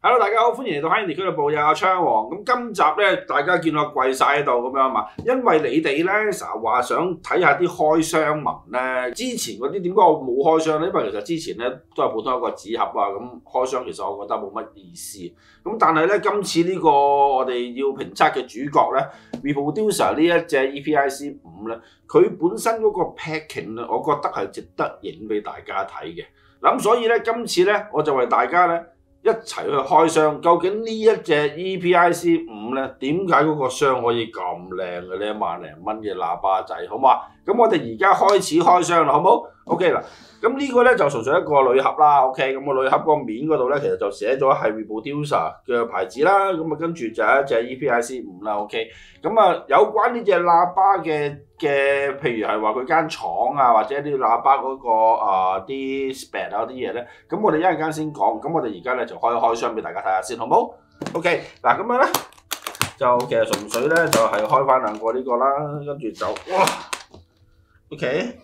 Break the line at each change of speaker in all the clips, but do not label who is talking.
Hello， 大家好，歡迎嚟到 Handy 俱樂部，有阿昌王。咁今集咧，大家見我跪晒喺度咁樣嘛，因為你哋咧成日話想睇下啲開箱文咧，之前嗰啲點解我冇開箱咧？因為其實之前咧都係普通一個紙盒啊，咁開箱其實我覺得冇乜意思。咁但係咧，今次呢個我哋要評測嘅主角咧 ，Reproducer 呢一隻 EPIC 5咧，佢本身嗰個 packing 咧，我覺得係值得影俾大家睇嘅。咁所以咧，今次咧我就為大家咧，一齊去開箱，究竟呢一隻 EPIC 5咧，點解嗰個箱可以咁靚嘅呢？1萬零蚊嘅喇叭仔，好嘛？咁我哋而家開始開箱啦，好唔好 ？OK 啦，咁呢個咧就純粹一個鋁盒啦。OK， 咁個鋁盒個面嗰度咧，其實就寫咗係 Reproducer 嘅牌子啦。咁啊，跟住就係一隻 EPIC 5啦。OK， 咁啊，有關呢隻喇叭嘅，譬如係話佢間廠啊，或者啲喇叭嗰個啲 spec 啊啲嘢咧，咁我哋一陣間先講。咁我哋而家咧就開箱俾大家睇下先，好唔好 ？OK， 嗱咁樣咧就其實純粹咧就係開翻兩個呢個啦，跟住就哇 ，OK。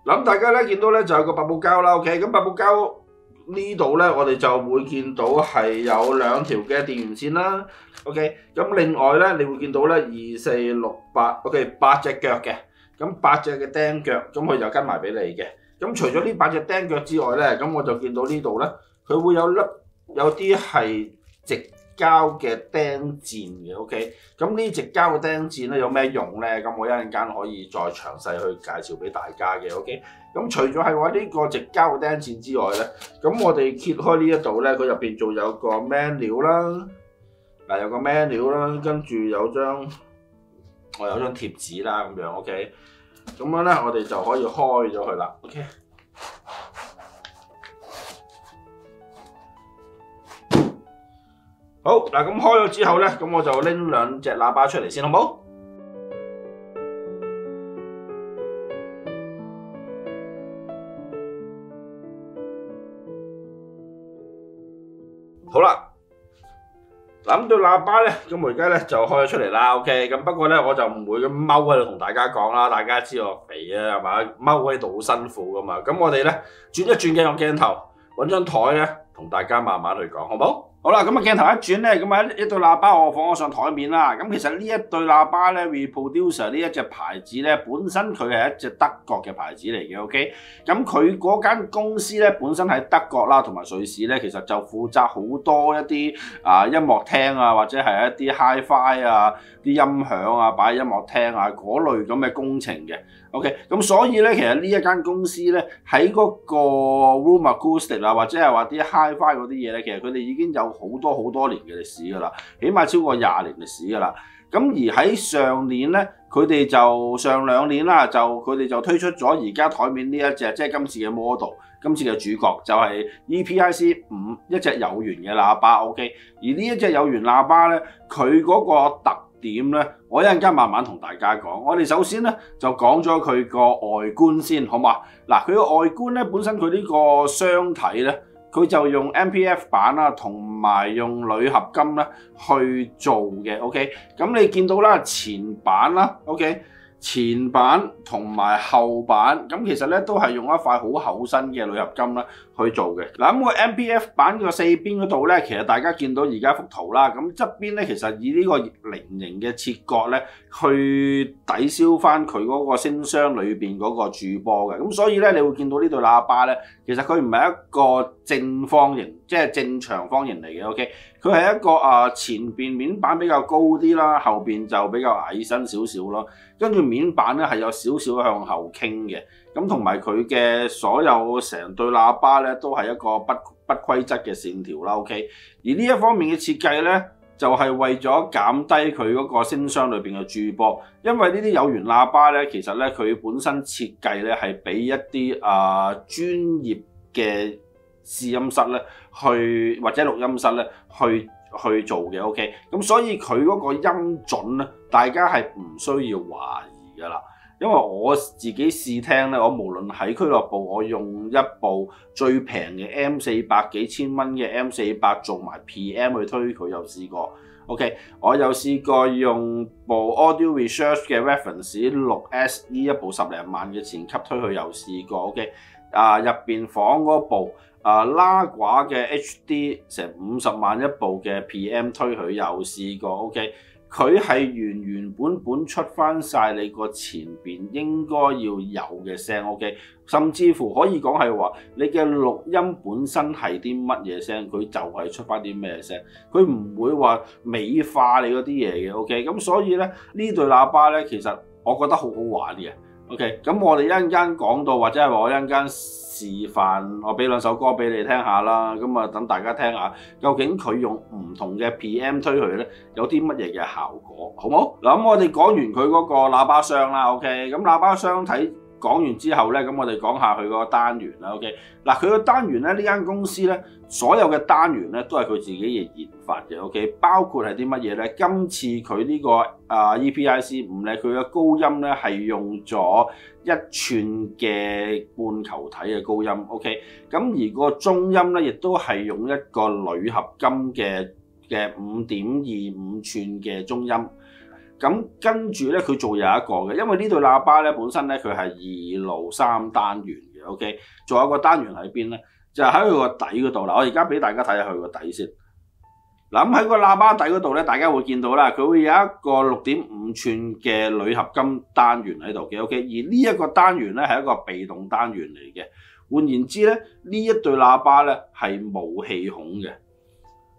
嗱咁大家咧見到咧就有個發泡膠啦 ，OK， 咁發泡膠呢度咧我哋就會見到係有兩條嘅電源線啦 ，OK， 咁另外咧你會見到咧2、4、6、8 ，OK， 8隻腳嘅，咁8隻嘅釘腳，咁佢就跟埋俾你嘅。咁除咗呢8隻釘腳之外咧，咁我就見到呢度咧佢會有啲係直膠嘅釘墊嘅 ，OK， 咁呢直膠嘅釘墊咧有咩用咧？咁我一陣間可以再詳細去介紹俾大家嘅 ，OK。咁除咗係話呢個直膠嘅釘墊之外咧，咁我哋揭開呢一度咧，佢入邊仲有個 manual 啦，嗱有個 manual 啦，跟住有張貼紙啦咁樣 ，OK。咁樣咧，我哋就可以開咗佢啦 ，OK。好嗱，咁開咗之後咧，咁我就拎兩隻喇叭出嚟先，好唔好？好啦，嗱咁對喇叭咧，咁我而家咧就開咗出嚟啦 ，OK。咁不過咧，我就唔會咁踎喺度同大家講啦，大家知我肥啊，係嘛？踎喺度好辛苦噶嘛。咁我哋咧轉一轉嘅個鏡頭，揾張台咧，同大家慢慢去講，好唔好？好啦，咁啊鏡頭一轉咧，咁啊一對喇叭我放咗上台面啦。咁其實呢一對喇叭咧 ，Reproducer 呢一隻牌子咧，本身佢係一隻德國嘅牌子嚟嘅 ，OK。咁佢嗰間公司咧，本身喺德國啦，同埋瑞士咧，其實就負責好多一啲音樂廳啊，或者係一啲 Hi-Fi 啊、啲音響啊、擺音樂廳啊嗰類咁嘅工程嘅 ，OK。咁所以咧，其實呢一間公司咧喺嗰個 Room Acoustic 啊，或者係話啲 Hi-Fi 嗰啲嘢咧，其實佢哋已經有好多年嘅歷史㗎啦，起碼超過20年歷史㗎啦。咁而喺上年咧，佢哋就上2年啦，佢哋就推出咗而家台面呢一隻，即係今次嘅 model， 今次嘅主角就係 EPIC 5一隻有源嘅喇叭 ，OK。而呢一隻有源喇叭咧，佢嗰個特點咧，我一陣間慢慢同大家講。我哋首先咧就講咗佢個外觀先，好嘛？嗱，佢個外觀咧本身佢呢個箱體咧，佢就用 MPF 板啦，同埋用鋁合金咧去做嘅 ，OK。咁你見到啦，前板啦 ，OK， 前板同埋後板，咁其實咧都係用一塊好厚身嘅鋁合金啦去做嘅。嗱，咁個 MPF 板個4邊嗰度咧，其實大家見到而家幅圖啦，咁側邊咧其實以呢個菱形嘅切割咧，去抵消翻佢嗰個聲箱裏邊嗰個駐波嘅。咁所以咧，你會見到呢對喇叭咧，其實佢唔係一個正方形，即係正長方形嚟嘅 ，OK。佢係一個前邊面板比較高啲啦，後邊就比較矮身少少咯。跟住面板咧係有少少向後傾嘅，咁同埋佢嘅所有成對喇叭咧都係一個不規則嘅線條啦 ，OK。而呢一方面嘅設計咧，就係為咗減低佢嗰個聲箱裏邊嘅駐波，因為呢啲有源喇叭咧，其實咧佢本身設計咧係俾一啲專業嘅試音室咧去或者錄音室咧去做嘅 ，OK。咁所以佢嗰個音準咧，大家係唔需要懷疑噶啦。因為我自己試聽咧，我無論喺俱樂部，我用一部最平嘅 M400幾千蚊嘅 M400做埋 PM 去推佢，有試過。OK， 我有試過用部 Audio Research 嘅 Reference 6SE 一部10零萬嘅前級推佢，又試過。OK， 入邊房嗰部拉掛嘅 HD 成50萬一部嘅 PM 推佢有試過 ，OK， 佢係原本出翻晒你個前邊應該要有嘅聲 ，OK， 甚至乎可以講係話你嘅錄音本身係啲乜嘢聲，佢就係出翻啲咩聲，佢唔會話美化你嗰啲嘢嘅 ，OK， 咁所以咧呢對喇叭咧其實我覺得好好玩嘅。OK， 咁我哋一陣間講到，或者係話我一陣間示範，我俾2首歌俾你聽下啦。咁啊，等大家聽下，究竟佢用唔同嘅 PM 推佢咧，有啲乜嘢嘅效果，好冇？嗱，咁我哋講完佢嗰個喇叭箱啦。OK，咁喇叭箱講完之後咧，咁我哋講下佢個單元啦。OK，嗱，佢個單元咧，呢間公司咧，所有嘅單元咧都係佢自己嘅研發嘅。OK，包括係啲乜嘢咧？今次佢呢個EPIC5咧，佢嘅高音咧係用咗1寸嘅半球體嘅高音。OK，咁而個中音咧亦都係用一個鋁合金嘅5.25寸嘅中音。咁跟住咧，佢仲有一個嘅，因為呢對喇叭咧本身咧佢係2路3單元嘅 ，OK， 仲有個單元喺邊咧？就係喺佢個底嗰度啦。我而家俾大家睇下佢個底先。嗱，咁喺個喇叭底嗰度咧，大家會見到啦，佢會有一個6.5寸嘅鋁合金單元喺度嘅 ，OK， 而呢一個單元咧係一個被動單元嚟嘅。換言之咧，呢一對喇叭咧係冇氣孔嘅。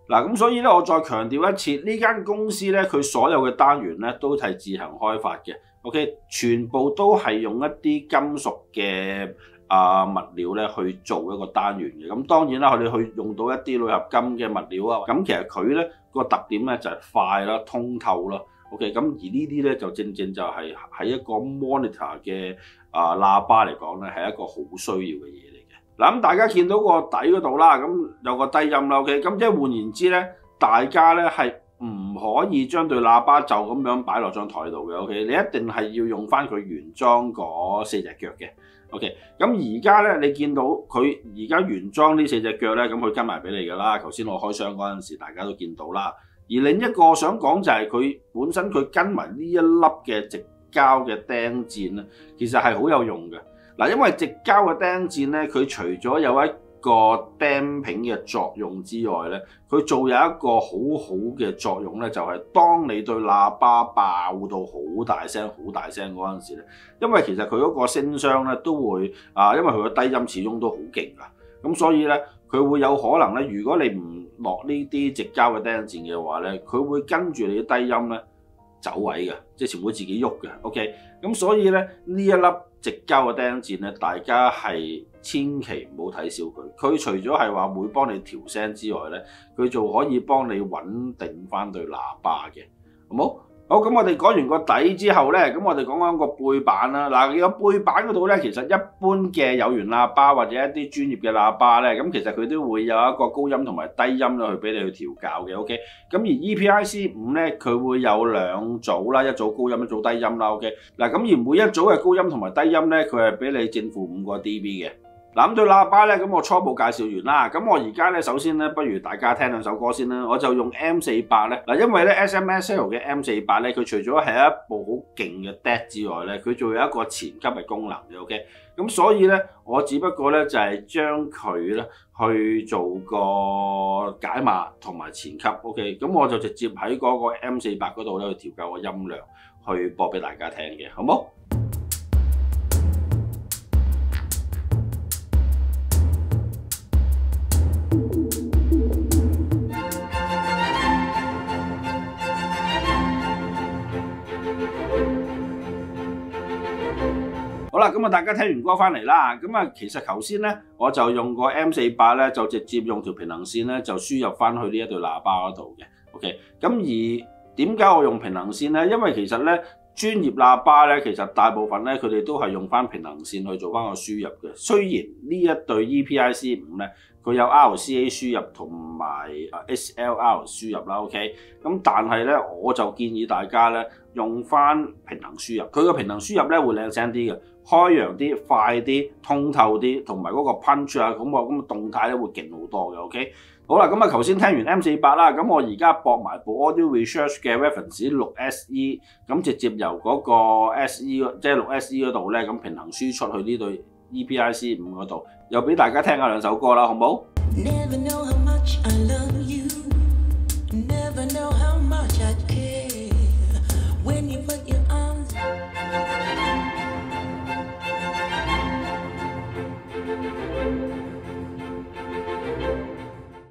嗱，咁所以咧，我再強調一次，呢間公司咧，佢所有嘅單元咧都係自行開發嘅 ，OK， 全部都係用一啲金屬嘅物料咧去做一個單元嘅。咁當然啦，佢哋去用到一啲鋁合金嘅物料啊。咁其實佢咧個特點咧就係快啦、通透啦。OK， 咁而呢啲咧就正就係喺一個 monitor 嘅喇叭嚟講咧，係一個好需要嘅嘢嚟。嗱，咁大家見到個底嗰度啦，咁有個低音啦 ，OK， 咁即係換言之咧，大家咧係唔可以將對喇叭就咁樣擺落張台度嘅 ，OK， 你一定係要用翻佢原裝嗰4隻腳嘅 ，OK， 咁而家咧你見到佢而家原裝呢4隻腳咧，咁佢跟埋俾你㗎啦。頭先我開箱嗰陣時，大家都見到啦。而另一個想講就係佢本身佢跟埋呢一粒嘅直膠嘅釘墊咧，其實係好有用嘅。嗱，因為直膠嘅釘墊咧，佢除咗有一個 damping 嘅作用之外咧，佢做有一個好好嘅作用咧，就係當你對喇叭爆到好大聲嗰陣時咧，因為其實佢嗰個聲箱咧都會因為佢個低音始終都好勁噶，咁所以咧佢會有可能咧，如果你唔落呢啲直膠嘅釘墊嘅話咧，佢會跟住你啲低音咧走位嘅，即係全部會自己喐嘅。OK，咁所以咧呢一粒直膠嘅釘墊咧，大家係千祈唔好睇小佢。佢除咗係話會幫你調聲之外咧，佢仲可以幫你穩定翻對喇叭嘅，好冇？好，咁我哋講完個底之後咧，咁我哋講講個背板啦。嗱，個背板嗰度咧，其實一般嘅有源喇叭或者一啲專業嘅喇叭咧，咁其實佢都會有一個高音同埋低音咧去俾你去調校嘅。OK，咁而 EPIC5咧，佢會有2組啦，一組高音，一組低音啦。OK，嗱，咁而每一組嘅高音同埋低音咧，佢係俾你正負5個 dB 嘅。嗱，咁對喇叭咧，咁我初步介紹完啦。咁我而家咧，首先咧，不如大家聽2首歌先啦。我就用 M48咧，嗱，因為咧 SMSL 嘅 M48咧，佢除咗係一部好勁嘅 DAC 之外咧，佢仲有一個前級嘅功能嘅。OK，咁所以咧，我只不過咧就係將佢咧去做個解碼同埋前級。OK，咁我就直接喺嗰個 M48嗰度咧去調校個音量，去播俾大家聽嘅，好冇？好啦，咁啊，大家聽完歌翻嚟啦，咁啊，其實頭先咧，我就用個 M48咧，就直接用條平衡線咧，就輸入翻去呢一對喇叭嗰度嘅。OK，咁而點解我用平衡線咧？因為其實咧，專業喇叭咧，其實大部分咧，佢哋都係用翻平衡線去做翻個輸入嘅。雖然呢一對 EPIC5咧，佢有 RCA 輸入同埋 SLR 輸入啦。OK，咁但係咧，我就建議大家咧用翻平衡輸入，佢個平衡輸入咧會靚聲啲嘅。開揚啲、快啲、通透啲，同埋嗰個 punch 啊，咁嘅動態咧會勁好多嘅。OK，好啦，咁啊頭先聽完 M48啦，咁我而家駁埋部 Audio Research 嘅 Reference 6 SE，咁直接由嗰個 SE 即係6 SE 嗰度咧，咁平衡輸出去呢對 EPIC 5嗰度，又俾大家聽下兩首歌啦，好唔好？
Never know how much I love you. Never know how much I care when you put your arms.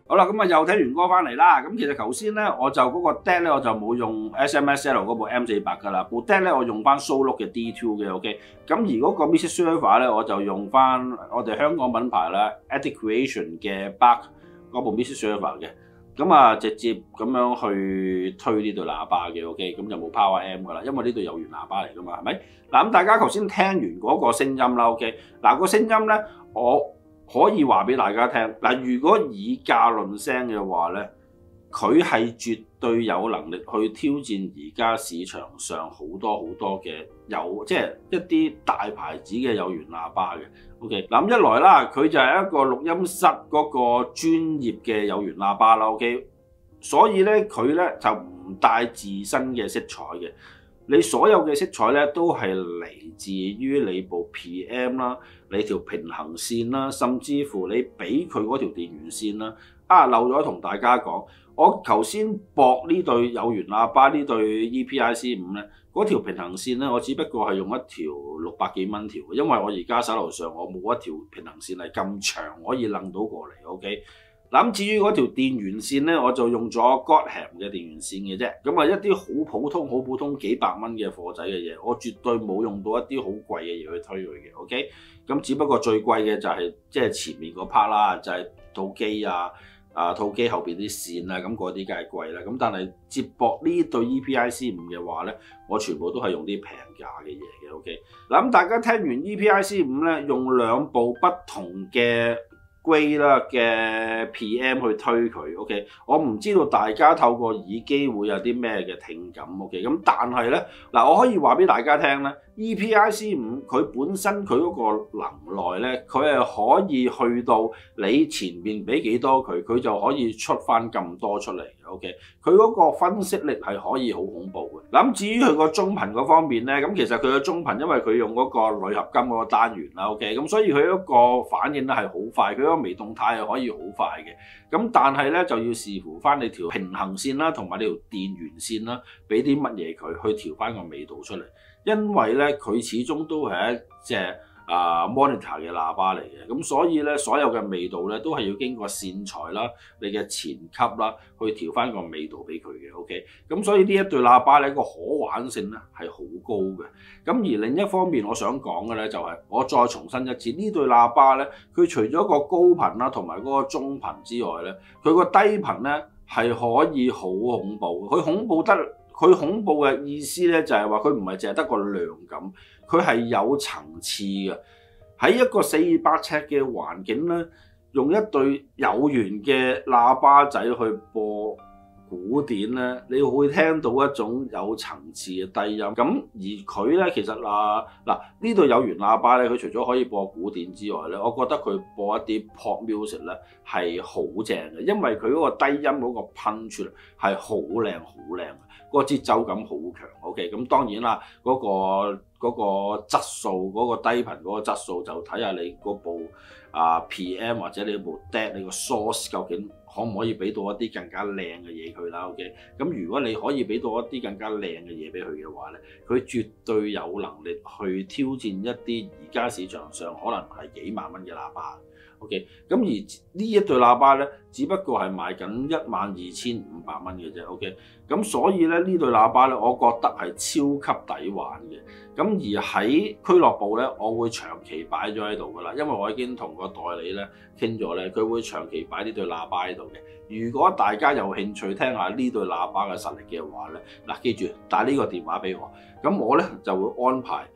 好啦，咁啊又聽完歌翻嚟啦。咁其實頭先咧，我就嗰個 DAC 咧，我就冇用 SMSL 嗰部 M400噶啦，部 DAC 咧我用翻 Solo 嘅 D2 嘅 ，OK。咁而嗰個 Music Server 咧，我就用翻我哋香港品牌啦 Attic Creation 嘅 Bach 嗰部 Music Server 嘅。咁啊直接咁樣去推呢對喇叭嘅 ，OK。咁就冇 Power M 噶啦，因為呢對有源喇叭嚟噶嘛，係咪？嗱咁大家頭先聽完嗰個聲音啦 ，OK。嗱個聲音咧，我可以話俾大家聽，嗱，如果以價論聲嘅話咧，佢係絕對有能力去挑戰而家市場上好多嘅即係一啲大牌子嘅有源喇叭嘅。OK， 嗱咁一來啦，佢就係一個錄音室嗰個專業嘅有源喇叭啦。OK， 所以咧佢咧就唔帶自身嘅色彩嘅。你所有嘅色彩咧都係嚟自於你部 PM 啦，你條平衡線啦，甚至乎你俾佢嗰條電源線啦。漏咗同大家講，我頭先駁呢對有源喇叭呢對 EPIC 5咧，嗰條平衡線咧，我只不過係用一條600幾蚊條，因為我而家手頭上我冇一條平衡線係咁長可以掕到過嚟 ，OK。嗱，至於嗰條電源線咧，我就用咗 Godham 嘅電源線嘅啫。咁啊，一啲好普通幾百蚊嘅貨仔嘅嘢，我絕對冇用到一啲好貴嘅嘢去推佢嘅。OK， 咁只不過最貴嘅就係即係前面嗰 part 啦，就係套機套機後邊啲線啊，咁嗰啲梗係貴啦。咁但係接駁呢對 EPIC 5嘅話咧，我全部都係用啲平價嘅嘢嘅。OK， 嗱咁大家聽完 EPIC 5咧，用兩部不同嘅grade 啦嘅 PM 去推佢 ，OK， 我唔知道大家透過耳機會有啲咩嘅聽感 ，OK， 咁但係咧嗱，我可以話俾大家聽咧 ，EPIC 5佢本身佢嗰個能耐咧，佢係可以去到你前面俾幾多佢就可以出翻咁多出嚟 ，OK， 佢嗰個分析力係可以好恐怖嘅。嗱咁至於佢個中頻嗰方面咧，咁其實佢個中頻因為佢用嗰個鋁合金嗰個單元啦 ，OK， 咁所以佢嗰個反應咧係好快，佢嗰個微動態係可以好快嘅。咁但係咧就要視乎翻你條平衡線啦，同埋你條電源線啦，俾啲乜嘢佢去調翻個味道出嚟。因為咧佢始終都係一隻monitor 嘅喇叭嚟嘅，咁所以咧所有嘅味道咧都係要經過線材啦、你嘅前級啦去調翻個味道俾佢嘅。OK， 咁所以呢一對喇叭咧個可玩性咧係好高嘅。咁而另一方面我想講嘅咧就係我再重申一次，呢對喇叭咧佢除咗個高頻啦同埋嗰個中頻之外咧，佢個低頻咧係可以好恐怖。佢恐怖嘅意思咧就係話佢唔係淨係得個量感，佢係有層次嘅。喺一個400尺嘅環境咧，用一對有源嘅喇叭仔去播古典咧，你會聽到一種有層次嘅低音。咁而佢咧其實呢對有源喇叭咧，佢除咗可以播古典之外咧，我覺得佢播一啲 pop music 咧係好正嘅，因為佢嗰個低音嗰個 punch 係好靚，個節奏感好強。OK， 咁當然啦，嗰個質素，嗰個低頻嗰個質素就睇下你嗰部PM 或者你部 DAC 你個 source 究竟可唔可以俾到一啲更加靚嘅嘢佢啦 ？OK， 咁如果你可以俾到一啲更加靚嘅嘢俾佢嘅話咧，佢絕對有能力去挑戰一啲而家市場上可能係幾萬蚊嘅喇叭。OK， 咁而呢一對喇叭咧，只不過係賣緊12500蚊嘅啫。OK， 咁所以咧呢對喇叭咧，我覺得係超級抵玩嘅。咁而喺俱樂部咧，我會長期擺咗喺度噶啦，因為我已經同個代理咧傾咗咧，佢會長期擺呢對喇叭喺度嘅。如果大家有興趣聽下呢對喇叭嘅實力嘅話咧，嗱，記住打呢個電話俾我，咁我咧就會安排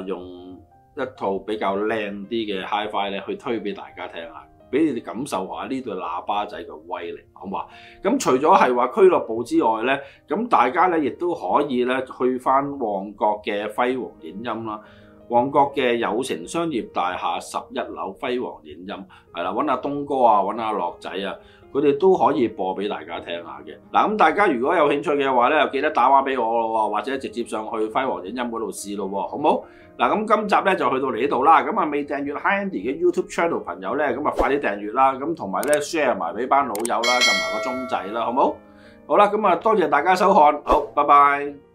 用一套比較靚啲嘅 Hi-Fi 咧去推俾大家聽下，俾你哋感受下呢對喇叭仔嘅威力，好嘛？咁除咗係話俱樂部之外咧，咁大家咧亦都可以咧去翻旺角嘅輝煌影音啦，旺角嘅友城商業大廈11樓輝煌影音，係啦，揾阿東哥啊，揾阿樂仔啊，佢哋都可以播俾大家聽下嘅。嗱，咁大家如果有興趣嘅話咧，就記得打話俾我咯，或者直接上去輝煌影音嗰度試咯，好唔好？嗱，咁今集咧就去到嚟呢度啦。咁啊，未訂閱 High Andy 嘅 YouTube Channel 朋友咧，咁啊快啲訂閱啦。咁同埋咧 share 埋俾班老友啦，撳埋個鐘仔啦，好唔好？好啦，咁啊多謝大家收看，好，拜拜。